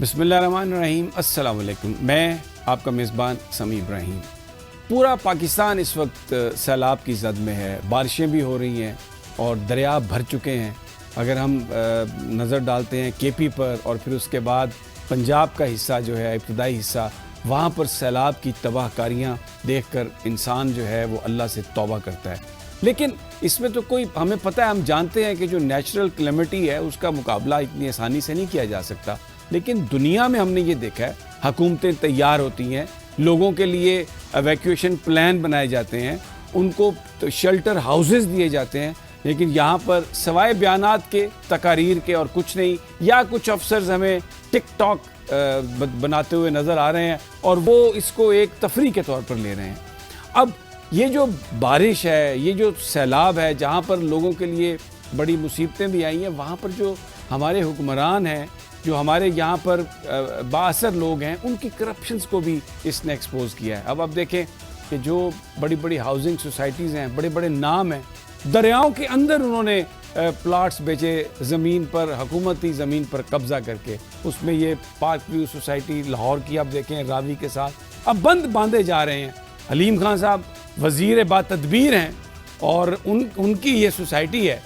बिस्मिल्लाहिर्रहमानिर्रहीम। अस्सलाम वालेकुम। मैं आपका मेज़बान समी इब्राहिम। पूरा पाकिस्तान इस वक्त सैलाब की ज़द में है। बारिशें भी हो रही हैं और दरिया भर चुके हैं। अगर हम नज़र डालते हैं केपी पर और फिर उसके बाद पंजाब का हिस्सा जो है, इब्तदाई हिस्सा, वहाँ पर सैलाब की तबाहकारियाँ देख कर इंसान जो है वो अल्लाह से तौबा करता है। लेकिन इसमें तो कोई, हमें पता है, हम जानते हैं कि जो नेचुरल क्लेमिटी है उसका मुकाबला इतनी आसानी से नहीं किया जा सकता। लेकिन दुनिया में हमने ये देखा है, हुकूमतें तैयार होती हैं, लोगों के लिए एवैक्यूएशन प्लान बनाए जाते हैं, उनको तो शेल्टर हाउसेस दिए जाते हैं, लेकिन यहाँ पर सवाए बयानात के, तकारीर के और कुछ नहीं, या कुछ अफसर्स हमें टिक टॉक बनाते हुए नज़र आ रहे हैं और वो इसको एक तफरीह के तौर पर ले रहे हैं। अब ये जो बारिश है, ये जो सैलाब है, जहाँ पर लोगों के लिए बड़ी मुसीबतें भी आई हैं, वहाँ पर जो हमारे हुक्मरान हैं, जो हमारे यहाँ पर बाअसर लोग हैं, उनकी करप्शंस को भी इसने एक्सपोज किया है। अब आप देखें कि जो बड़ी बड़ी हाउसिंग सोसाइटीज़ हैं, बड़े बड़े नाम हैं, दरियाओं के अंदर उन्होंने प्लाट्स बेचे, ज़मीन पर, हुकूमती ज़मीन पर कब्ज़ा करके। उसमें ये पार्क व्यू सोसाइटी लाहौर की आप देखें रावी के साथ अब बंद बांधे जा रहे हैं। हलीम खान साहब वज़ीर बातदबीर हैं और उनकी ये सोसाइटी है,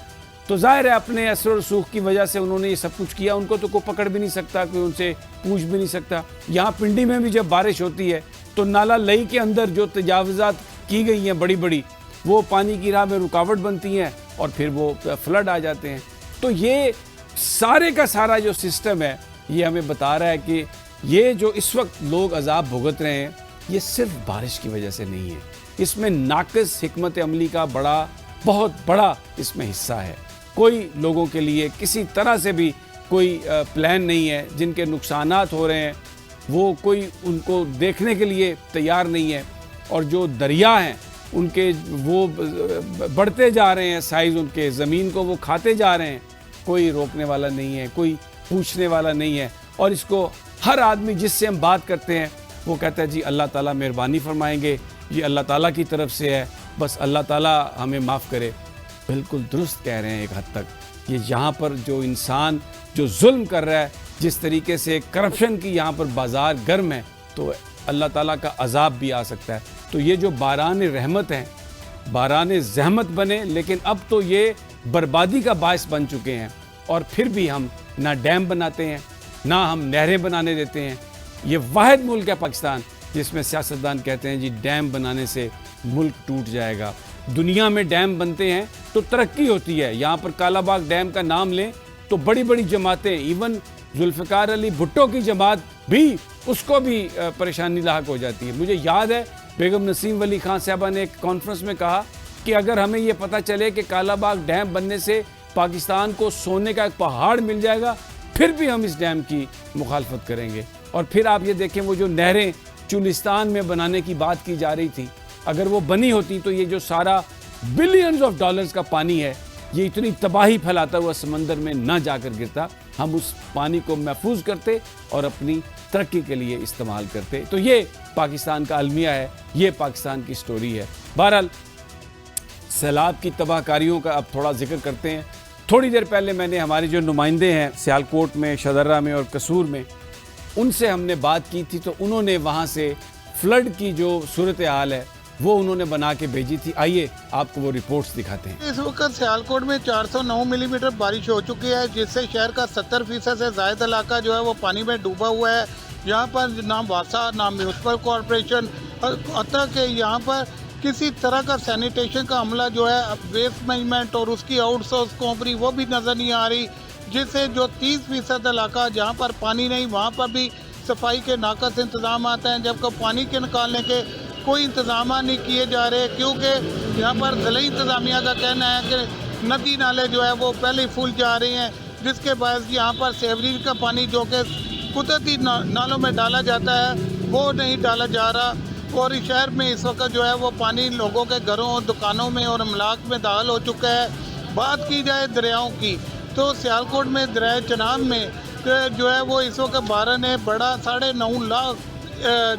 तो ज़ाहिर है अपने असर और सूख की वजह से उन्होंने ये सब कुछ किया। उनको तो कोई पकड़ भी नहीं सकता, कोई उनसे पूछ भी नहीं सकता। यहाँ पिंडी में भी जब बारिश होती है तो नाला लई के अंदर जो तजावुज़ात की गई हैं बड़ी बड़ी, वो पानी की राह में रुकावट बनती हैं और फिर वो फ्लड आ जाते हैं। तो ये सारे का सारा जो सिस्टम है, ये हमें बता रहा है कि ये जो इस वक्त लोग अजाब भुगत रहे हैं, ये सिर्फ बारिश की वजह से नहीं है। इसमें नाक़िस हिकमत अमली का बहुत बड़ा इसमें हिस्सा है। कोई लोगों के लिए किसी तरह से भी कोई प्लान नहीं है। जिनके नुकसानात हो रहे हैं वो कोई उनको देखने के लिए तैयार नहीं है। और जो दरिया हैं उनके वो बढ़ते जा रहे हैं साइज़, उनके ज़मीन को वो खाते जा रहे हैं। कोई रोकने वाला नहीं है, कोई पूछने वाला नहीं है। और इसको हर आदमी जिससे हम बात करते हैं वो कहता है जी अल्लाह ताला मेहरबानी फरमाएंगे, ये अल्लाह ताला की तरफ से है, बस अल्लाह ताला हमें माफ़ करे। बिल्कुल दुरुस्त कह रहे हैं एक हद तक। ये यहाँ पर जो इंसान जो जुल्म कर रहा है, जिस तरीके से करप्शन की यहाँ पर बाज़ार गर्म है, तो अल्लाह ताला का अजाब भी आ सकता है। तो ये जो बारान रहमत हैं, बारान ज़हमत बने, लेकिन अब तो ये बर्बादी का बायस बन चुके हैं। और फिर भी हम ना डैम बनाते हैं, ना हम नहरें बनाने देते हैं। ये वाहिद मुल्क है पाकिस्तान जिसमें सियासतदान कहते हैं जी डैम बनाने से मुल्क टूट जाएगा। दुनिया में डैम बनते हैं तो तरक्की होती है। यहाँ पर कालाबाग डैम का नाम लें तो बड़ी बड़ी जमातें, इवन जुल्फ़िकार अली भुट्टो की जमात भी, उसको भी परेशानी लाहक हो जाती है। मुझे याद है बेगम नसीम वली खान साहबा ने एक कॉन्फ्रेंस में कहा कि अगर हमें ये पता चले कि कालाबाग डैम बनने से पाकिस्तान को सोने का एक पहाड़ मिल जाएगा, फिर भी हम इस डैम की मुखालफत करेंगे। और फिर आप ये देखें, वो जो नहरें चुलिस्तान में बनाने की बात की जा रही थी, अगर वो बनी होती तो ये जो सारा बिलियंस ऑफ डॉलर्स का पानी है, ये इतनी तबाही फैलाता हुआ समंदर में ना जाकर गिरता। हम उस पानी को महफूज करते और अपनी तरक्की के लिए इस्तेमाल करते। तो ये पाकिस्तान का अलमिया है, ये पाकिस्तान की स्टोरी है। बहरहाल सैलाब की तबाहकारियों का अब थोड़ा जिक्र करते हैं। थोड़ी देर पहले मैंने हमारे जो नुमाइंदे हैं सियालकोट में, शदर्रा में और कसूर में, उनसे हमने बात की थी। तो उन्होंने वहाँ से फ्लड की जो सूरत हाल है वो उन्होंने बना के भेजी थी। आइए आपको वो रिपोर्ट्स दिखाते हैं। इस वक्त सियालकोट में 409 मिलीमीटर बारिश हो चुकी है, जिससे शहर का 70% से ज़ायद इलाका जो है वो पानी में डूबा हुआ है। यहाँ पर ना वासा, ना म्यूनसिपल कॉरपोरेशन, अतः के यहाँ पर किसी तरह का सैनिटेशन का अमला जो है, वेस्ट मैनेजमेंट और उसकी आउटसोर्स कंपनी वो भी नज़र नहीं आ रही। जिससे जो 30% इलाका जहाँ पर पानी नहीं, वहाँ पर भी सफाई के नाकस इंतजाम आते हैं, जबकि पानी के निकालने के कोई इंतजाम नहीं किए जा रहे। क्योंकि यहाँ पर ज़िला इंतज़ामिया का कहना है कि नदी नाले जो है वो पहले ही फूल जा रहे हैं, जिसके बायस यहाँ पर सेवरेज का पानी जो कि कुदरती नालों में डाला जाता है वो नहीं डाला जा रहा। और इस शहर में इस वक्त जो है वो पानी लोगों के घरों, दुकानों में और अमलाक में दाखिल हो चुका है। बात की जाए दरियाओं की तो सियालकोट में दरिया चनाब में जो है वो इस वक्त 12 ने बड़ा 9.5 लाख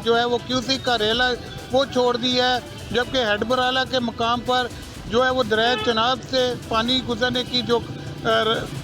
जो है वो क्यूसिक का रेला वो छोड़ दिया है। जबकि हेडबराला के मकाम पर जो है वो दरिया चनाब से पानी गुजरने की जो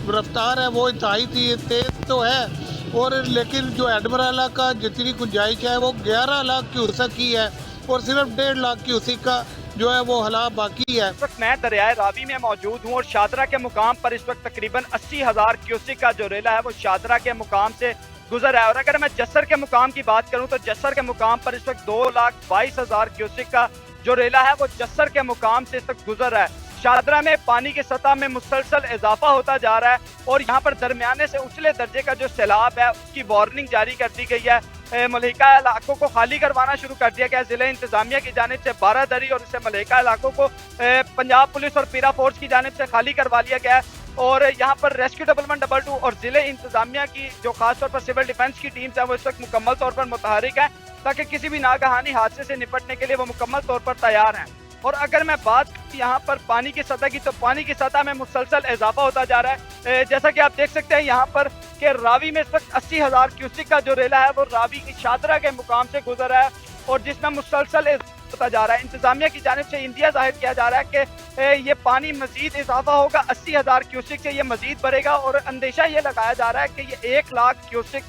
रफ्तार है वो इंतहाई तेज़ तो है, और लेकिन जो एडमराला का जितनी गुंजाइश है वो 11 लाख क्यूसेक की है और सिर्फ 1.5 लाख क्यूसेक का जो है वो हला बाकी है। इस वक्त मैं दरियाए रावी में मौजूद हूँ और शादरा के मुकाम पर इस वक्त तकरीबन 80,000 क्यूसेक का जो रेला है वो शादरा के मुकाम से गुजर रहा है। और अगर मैं जस्सर के मुकाम की बात करूँ तो जस्सर के मुकाम पर इस वक्त 2,22,000 क्यूसेक का जो रेला है वो जस्सर के मुकाम से इस वक्त गुजर रहा है। शादरा में पानी की सतह में मुसलसल इजाफा होता जा रहा है और यहाँ पर दरमियाने से उछले दर्जे का जो सैलाब है उसकी वार्निंग जारी कर दी गई है। मलहिका इलाकों को खाली करवाना शुरू कर दिया गया है जिले इंतजामिया की जानिब से। बारादरी और इससे मलहिका इलाकों को पंजाब पुलिस और पीरा फोर्स की जानिब से खाली करवा लिया गया है और यहाँ पर रेस्क्यू 1112 और जिले इंतजामिया की जो खासतौर पर सिविल डिफेंस की टीम्स है वो इस वक्त मुकम्मल तौर पर मुतहरिक है ताकि किसी भी नागहानी हादसे से निपटने के लिए वो मुकम्मल तौर पर तैयार हैं। और अगर मैं बात यहाँ पर पानी की सतह की तो पानी की सतह में मुसलसल इजाफा होता जा रहा है। जैसा कि आप देख सकते हैं यहाँ पर कि रावी में इस वक्त 80,000 क्यूसेक का जो रेला है वो रावी की शादरा के मुकाम से गुजर रहा है और जिसमें मुसलसल होता जा रहा है। इंतजामिया की जानिब से इंदिया जाहिर किया जा रहा है कि ये पानी मजीद इजाफा होगा, 80,000 क्यूसेक से ये मजीद बढ़ेगा और अंदेशा ये लगाया जा रहा है कि ये 1 लाख क्यूसेक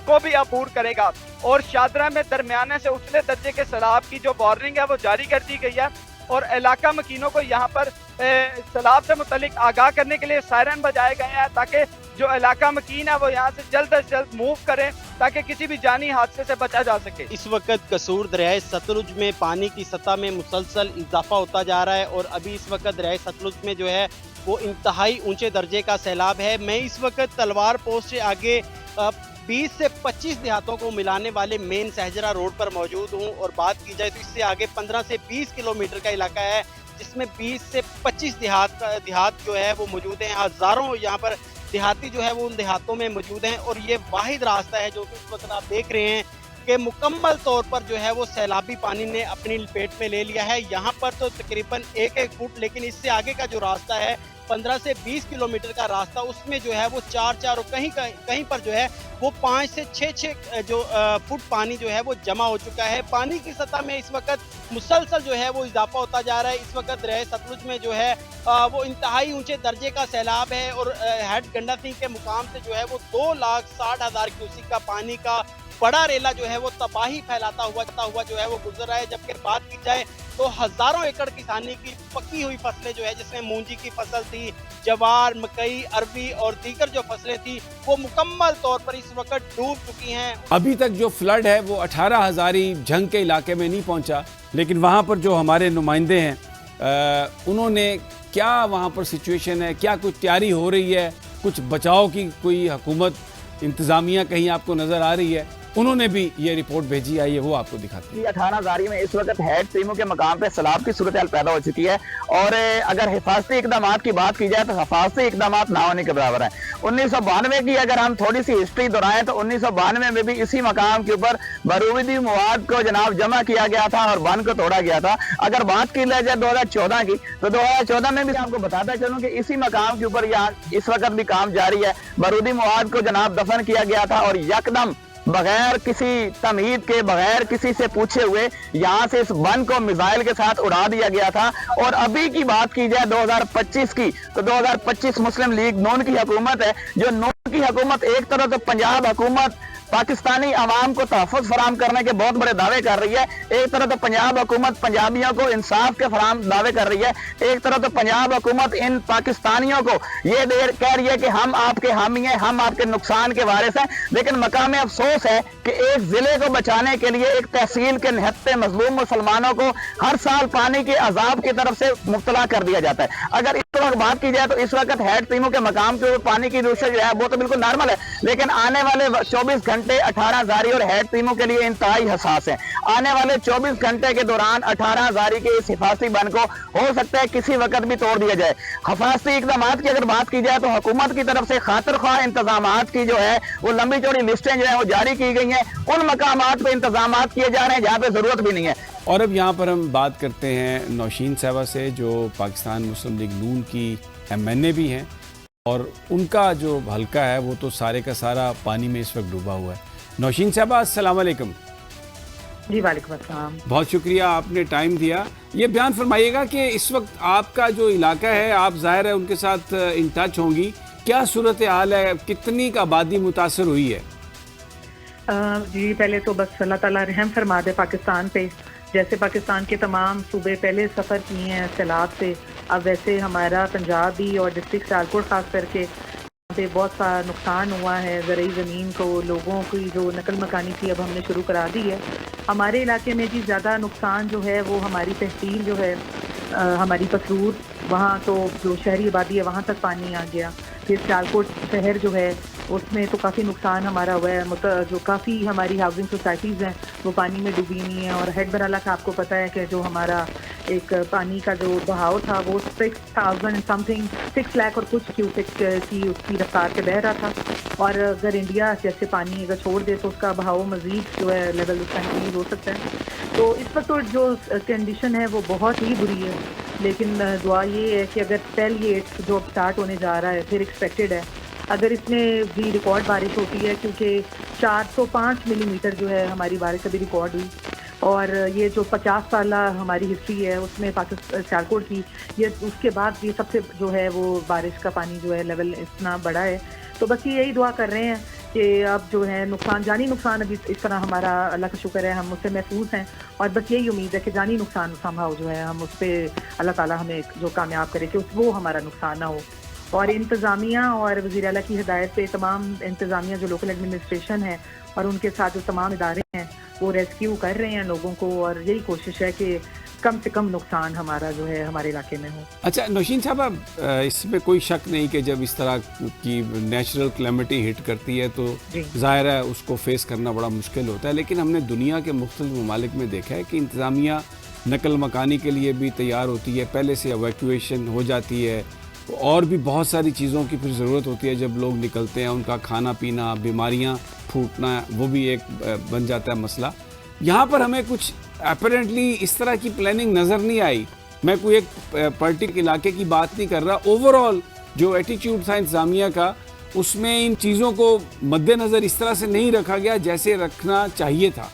को भी अबूर करेगा। और शादरा में दरमियाने से उछले दर्जे के सैलाब की जो वार्निंग है वो जारी कर दी गई है और इलाका मकीनों को यहाँ पर सैलाब से मुतलिक आगाह करने के लिए सायरन बजाए गए हैं ताकि जो इलाका मकीन है वो यहाँ से जल्द अज जल्द मूव करें ताकि किसी भी जानी हादसे से बचा जा सके। इस वक्त कसूर दरियाए सतलुज में पानी की सतह में मुसलसल इजाफा होता जा रहा है और अभी इस वक्त दरियाए सतलुज में जो है वो इंतहाई ऊंचे दर्जे का सैलाब है। मैं इस वक्त तलवार पोस्ट से आगे 20 से 25 देहातों को मिलाने वाले मेन सहजरा रोड पर मौजूद हूं और बात की जाए तो इससे आगे 15 से 20 किलोमीटर का इलाका है जिसमें 20 से 25 देहात जो है वो मौजूद हैं। हजारों यहाँ पर देहाती जो है वो उन देहातों में मौजूद हैं और ये वाहिद रास्ता है जो कि इस वक्त आप देख रहे हैं कि मुकम्मल तौर पर जो है वो सैलाबी पानी ने अपनी लपेट में ले लिया है। यहाँ पर तो तकरीबन 1-1 फुट, लेकिन इससे आगे का जो रास्ता है 15 से 20 किलोमीटर का रास्ता उसमें जो है वो 4-4 और कहीं पर जो है वो 5 से 6 जो फुट पानी जो है वो जमा हो चुका है। पानी की सतह में इस वक्त मुसलसल जो है वो इजाफा होता जा रहा है। इस वक्त दरियाए सतलुज में जो है वो इंतहाई ऊंचे दर्जे का सैलाब है और हेड गंडा सिंह के मुकाम से जो है वो 2,60,000 क्यूसेक का पानी का बड़ा रेला जो है वो तबाही फैलाता हुआ जो है वो गुजर रहा है। जबकि बात की जाए तो हजारों एकड़ किसानी की पकी हुई फसलें जो है जिसमें मूंजी की फसल थी, जवार, मकई, अरबी और दीगर जो फसलें थी वो मुकम्मल तौर पर इस वक्त डूब चुकी हैं। अभी तक जो फ्लड है वो 18 हजारी झंग के इलाके में नहीं पहुंचा, लेकिन वहाँ पर जो हमारे नुमाइंदे हैं उन्होंने क्या वहाँ पर सिचुएशन है, क्या कुछ तैयारी हो रही है, कुछ बचाव की कोई हुकूमत इंतज़ामिया कहीं आपको नज़र आ रही है, उन्होंने भी ये रिपोर्ट भेजी है, ये वो आपको दिखाते हैं। 18 हजारी में इस वक्त हेड टीमों के मकाम पे सैलाब की सूरत हाल पैदा हो चुकी है और अगर हिफाजती इकदाम की बात की जाए तो हिफाजती इकदाम ना होने के बराबर है। 1992 की अगर हम थोड़ी सी हिस्ट्री दोहराएं तो 1992 में भी इसी मकाम के ऊपर बारूदी मवाद को जनाब जमा किया गया था और बंद को तोड़ा गया था। अगर बात की जाए 2014 की तो 2014 में भी आपको बताता चलूं कि इसी मकाम के ऊपर यहाँ इस वक्त भी काम जारी है। बारूदी मवाद को जनाब दफन किया गया था और यकदम बगैर किसी तमहीद के, बगैर किसी से पूछे हुए यहाँ से इस बन को मिसाइल के साथ उड़ा दिया गया था। और अभी की बात की जाए 2025 की तो 2025 मुस्लिम लीग नून की हुकूमत है। जो नून की हुकूमत एक तरह तो पंजाब हुकूमत पाकिस्तानी अवाम को तहफ़्फ़ुज़ फराम करने के बहुत बड़े दावे कर रही है, एक तरह तो पंजाब हुकूमत पंजाबियों को इंसाफ के फराम दावे कर रही है, एक तरह तो पंजाब हुकूमत इन पाकिस्तानियों को ये कह रही है कि हम आपके हामी हैं, हम आपके नुकसान के वारिस हैं। लेकिन मकाम अफसोस है कि एक जिले को बचाने के लिए एक तहसील के निहत्ते मजलूम मुसलमानों को हर साल पानी के अजाब की तरफ से मुब्तला कर दिया जाता है। अगर इस वक्त बात की जाए तो इस वक्त हेड टीमों के मकाम के ऊपर पानी की रूशा जो है वो तो बिल्कुल नॉर्मल है, लेकिन आने वाले 24 घंटे 18 हजारी और हेड टीमों के लिए इंतहाई हसास है। आने वाले 24 घंटे के दौरान 18 हजारी के इस हिफाजती बन को हो सकता है किसी वक्त भी तोड़ दिया जाए। हिफाजती इकदाम की अगर बात की जाए तो हुकूमत की तरफ से खातिर ख्वाह इंतजाम की जो है वो लंबी चौड़ी लिस्टें जो है वो जारी की गई हैं, उन मकामात पे इंतजाम किए जा रहे हैं जहाँ पे जरूरत भी नहीं है। और अब यहाँ पर हम बात करते हैं नौशीन साहबा से जो पाकिस्तान मुस्लिम लीग नून की MNA भी हैं और उनका जो हल्का है वो तो सारे का सारा पानी में इस वक्त डूबा हुआ है। नौशीन साहबा अस्सलाम वालेकुम। जी वालेकुम अस्सलाम। बहुत शुक्रिया आपने टाइम दिया। ये बयान फरमाइएगा कि इस वक्त आपका जो इलाका है, आप ज़ाहिर है उनके साथ इन टच होंगी, क्या सूरत हाल है, कितनी आबादी मुतासर हुई है? جی پہلے تو بس اللہ تعالیٰ رحم فرما دے پاکستان پہ. جیسے پاکستان کے تمام صوبے پہلے سفر کیے ہیں سیلاب سے، اب ویسے ہمارا پنجاب بھی اور ڈسٹرکٹ سیالکوٹ خاص کر کے پہ بہت سا نقصان ہوا ہے. زرعی زمین کو، لوگوں کی جو نقل مکانی تھی اب ہم نے شروع کرا دی ہے. ہمارے علاقے میں جی زیادہ نقصان جو ہے وہ ہماری تحصیل جو ہے ہماری پسرور، وہاں تو جو شہری آبادی ہے وہاں تک پانی آ گیا. پھر سیالکوٹ شہر جو ہے اس میں تو کافی نقصان ہمارا ہوا ہے. جو کافی ہماری ہاؤسنگ سوسائٹیز ہیں وہ پانی میں ڈوبی ہوئی ہیں. اور ہیڈ برالا کا آپ کو پتہ ہے کہ جو ہمارا ایک پانی کا جو بہاؤ تھا وہ 6,000 سم تھنگ 6 لاکھ اور کچھ کیوسک کی اس کی رفتار سے بہہ رہا تھا. اور اگر انڈیا جیسے پانی اگر چھوڑ دے تو اس کا بہاؤ مزید جو ہے لیول اس کا انکریز ہو سکتا ہے. تو اس وقت تو جو کنڈیشن ہے وہ بہت ہی بری ہے. لیکن دعا یہ ہے کہ اگر ٹیل یہ جو اب اسٹارٹ ہونے جا رہا ہے پھر ایکسپیکٹڈ ہے اگر اس میں بھی ریکارڈ بارش ہوتی ہے، کیونکہ 405 ملی میٹر جو ہے ہماری بارش ابھی ریکارڈ ہوئی. اور یہ جو 50 سالہ ہماری ہسٹری ہے اس میں پاکستان سیالکوٹ کی یہ اس کے بعد یہ سب سے جو ہے وہ بارش کا پانی جو ہے لیول اتنا بڑا ہے. تو بس یہی دعا کر رہے ہیں کہ اب جو ہے نقصان، جانی نقصان ابھی اس طرح ہمارا اللہ کا شکر ہے ہم اس سے محفوظ ہیں. اور بس یہی امید ہے کہ جانی نقصان سنبھاؤ جو ہے ہم اس پہ اللہ تعالیٰ ہمیں جو کامیاب کرے کہ وہ ہمارا نقصان نہ ہو. اور انتظامیہ اور وزیر اعلیٰ کی ہدایت پہ تمام انتظامیہ جو لوکل ایڈمنسٹریشن ہے اور ان کے ساتھ جو تمام ادارے ہیں وہ ریسکیو کر رہے ہیں لوگوں کو. اور یہی کوشش ہے کہ کم سے کم نقصان ہمارا جو ہے ہمارے علاقے میں ہو. اچھا نوشین صاحب، اس میں کوئی شک نہیں کہ جب اس طرح کی نیچرل کلیمٹی ہٹ کرتی ہے تو ظاہر ہے اس کو فیس کرنا بڑا مشکل ہوتا ہے. لیکن ہم نے دنیا کے مختلف ممالک میں دیکھا ہے کہ انتظامیہ نقل مکانی کے لیے بھی تیار ہوتی ہے، پہلے سے ایویکویشن ہو جاتی ہے، اور بھی بہت ساری چیزوں کی پھر ضرورت ہوتی ہے جب لوگ نکلتے ہیں، ان کا کھانا پینا، بیماریاں پھوٹنا، وہ بھی ایک بن جاتا ہے مسئلہ. یہاں پر ہمیں کچھ اپیرنٹلی اس طرح کی پلاننگ نظر نہیں آئی. میں کوئی ایک پرٹیکولر علاقے کی بات نہیں کر رہا، اوور آل جو ایٹیچیوڈ تھا انتظامیہ کا اس میں ان چیزوں کو مد نظر اس طرح سے نہیں رکھا گیا جیسے رکھنا چاہیے تھا.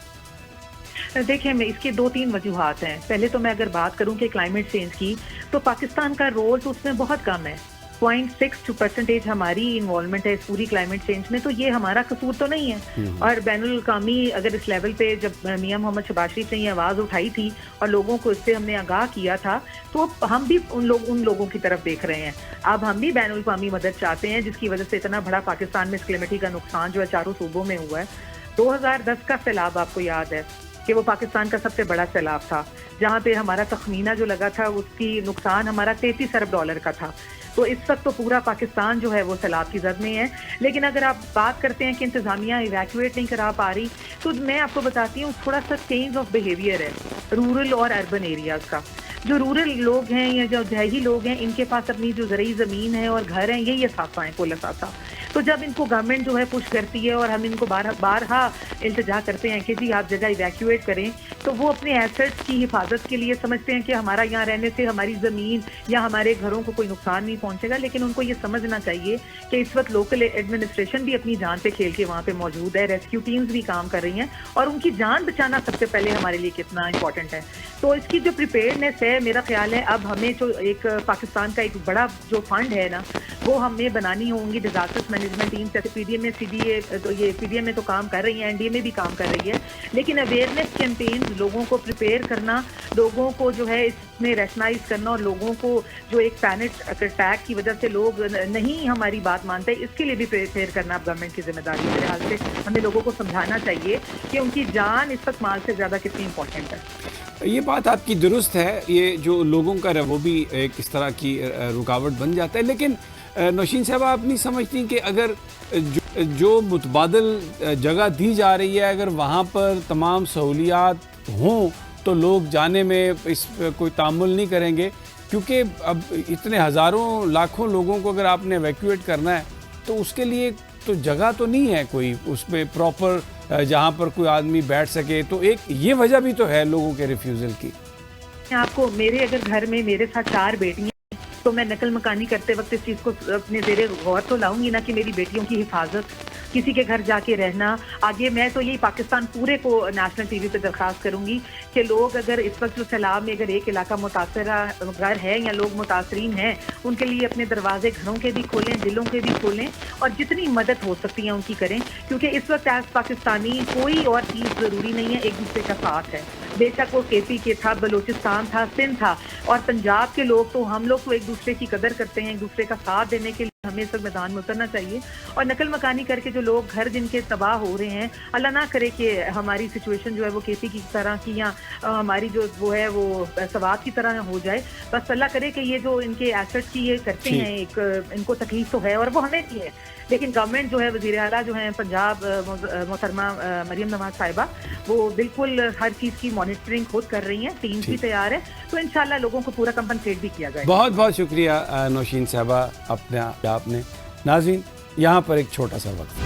دیکھیں میں اس کے 2-3 وجوہات ہیں. پہلے تو میں اگر بات کروں کہ کلائمیٹ چینج کی تو پاکستان کا رول تو اس میں بہت کم ہے. 0.62% ہماری انوالومنٹ ہے اس پوری کلائمیٹ چینج میں، تو یہ ہمارا قصور تو نہیں ہے. اور بین الاقوامی اگر اس لیول پہ جب میاں محمد شہباز شریف نے یہ آواز اٹھائی تھی اور لوگوں کو اس سے ہم نے آگاہ کیا تھا تو ہم بھی ان لوگوں کی طرف دیکھ رہے ہیں. اب ہم بھی بین الاقوامی مدد چاہتے ہیں جس کی وجہ سے اتنا بڑا پاکستان میں اس کلیمٹی کا نقصان جو ہے 4 صوبوں میں ہوا ہے. 2010 کا سیلاب آپ کو یاد ہے کہ وہ پاکستان کا سب سے بڑا سیلاب تھا، جہاں پہ ہمارا تخمینہ جو لگا تھا اس کی نقصان ہمارا $33 ارب کا تھا. تو اس وقت تو پورا پاکستان جو ہے وہ سیلاب کی زد میں ہے. لیکن اگر آپ بات کرتے ہیں کہ انتظامیہ ایویکویٹ نہیں کرا پا رہی تو میں آپ کو بتاتی ہوں تھوڑا سا چینج آف بیہیویئر ہے رورل اور اربن ایریاز کا. جو رورل لوگ ہیں یا جو دیہی لوگ ہیں ان کے پاس اپنی جو زرعی زمین ہے اور گھر ہیں یہی اثاثہ ہیں کل اثاثہ. تو جب ان کو گورنمنٹ جو ہے پش کرتی ہے اور ہم ان کو بارہا التجا کرتے ہیں کہ جی آپ جگہ ایویکویٹ کریں تو وہ اپنے ایسٹس کی حفاظت کے لیے سمجھتے ہیں کہ ہمارا یہاں رہنے سے ہماری زمین یا ہمارے گھروں کو کوئی نقصان نہیں پہنچے گا. لیکن ان کو یہ سمجھنا چاہیے کہ اس وقت لوکل ایڈمنسٹریشن بھی اپنی جان پہ کھیل کے وہاں پہ موجود ہے، ریسکیو ٹیمز بھی کام کر رہی ہیں اور ان کی جان بچانا سب سے پہلے ہمارے لیے کتنا امپورٹنٹ ہے. تو اس کی جو پریپیئرنیس ہے میرا خیال ہے اب ہمیں جو ایک پاکستان کا ایک بڑا جو فنڈ ہے نا وہ ہمیں بنانی ہوں گی. ڈیزاسٹر مینجمنٹ ٹیم جیسے پی ڈی ایم میں پی ڈی ایم میں تو کام کر رہی ہیں، این ڈی اے میں بھی کام کر رہی ہے. لیکن اویئرنیس کیمپینز لوگوں کو پریپیئر کرنا، لوگوں کو جو ہے اس میں ریشنائز کرنا اور لوگوں کو جو ایک پینک اٹیک کی وجہ سے لوگ نہیں ہماری بات مانتے اس کے لیے بھی پریپیئر کرنا اب گورنمنٹ کی ذمہ داری ہے. میرے حال سے ہمیں لوگوں کو سمجھانا چاہیے کہ ان کی جان اس وقت مال سے زیادہ کتنی امپورٹنٹ ہے. یہ بات آپ کی درست ہے، یہ جو لوگوں کا وہ بھی ایک اس طرح کی رکاوٹ بن جاتا ہے. لیکن نوشین صاحب آپ نہیں سمجھتی کہ اگر جو متبادل جگہ دی جا رہی ہے اگر وہاں پر تمام سہولیات ہوں تو لوگ جانے میں اس کوئی تعامل نہیں کریں گے؟ کیونکہ اب اتنے ہزاروں لاکھوں لوگوں کو اگر آپ نے ایویکویٹ کرنا ہے تو اس کے لیے تو جگہ تو نہیں ہے کوئی اس پہ پراپر جہاں پر کوئی آدمی بیٹھ سکے. تو ایک یہ وجہ بھی تو ہے لوگوں کے ریفیوزل کی. آپ کو میرے اگر گھر میں میرے ساتھ 4 بیٹیاں تو میں نقل مکانی کرتے وقت اس چیز کو اپنے زیر غور تو لاؤں گی نا کہ میری بیٹیوں کی حفاظت किसी के घर जाके रहना। आगे मैं तो यही पाकिस्तान पूरे को नेशनल टीवी पे दरखास्त करूंगी कि लोग अगर इस वक्त जो सैलाब में अगर एक इलाका मुतासरा घर है या लोग मुतासरीन हैं, उनके लिए अपने दरवाजे घरों के भी खोलें, दिलों के भी खोलें और जितनी मदद हो सकती है उनकी करें, क्योंकि इस वक्त एज पाकिस्तानी कोई और चीज़ ज़रूरी नहीं है, एक दूसरे का साथ है। बेशक वो केपी के था, बलूचिस्तान था, सिंध था और पंजाब के लोग, तो हम लोग तो एक दूसरे की कदर करते हैं, एक दूसरे का साथ देने के लिए हमें इस मैदान में उतरना चाहिए। और नकल मकानी करके जो लोग घर जिनके तबाह हो रहे हैं, अल्लाह ना करे कि हमारी सिचुएशन जो है वो केपी की तरह की या हमारी जो वो है वो सवात की तरह हो जाए। बस अल्लाह करे कि ये जो इनके एसेट्स की ये करते हैं, एक इनको तकलीफ तो है और वो हमें भी है, लेकिन गवर्नमेंट जो है, वज़ीर आला जो है पंजाब मोहतरमा मरियम नवाज साहिबा, वो बिल्कुल हर चीज़ की मॉनिटरिंग खुद कर रही हैं, टीम भी तैयार है, तो इंशाल्लाह लोगों को पूरा कंपनसेट भी किया जाए। बहुत बहुत शुक्रिया नौशीन साहबा आपने नाज़रीन यहाँ पर एक छोटा सा वक्त।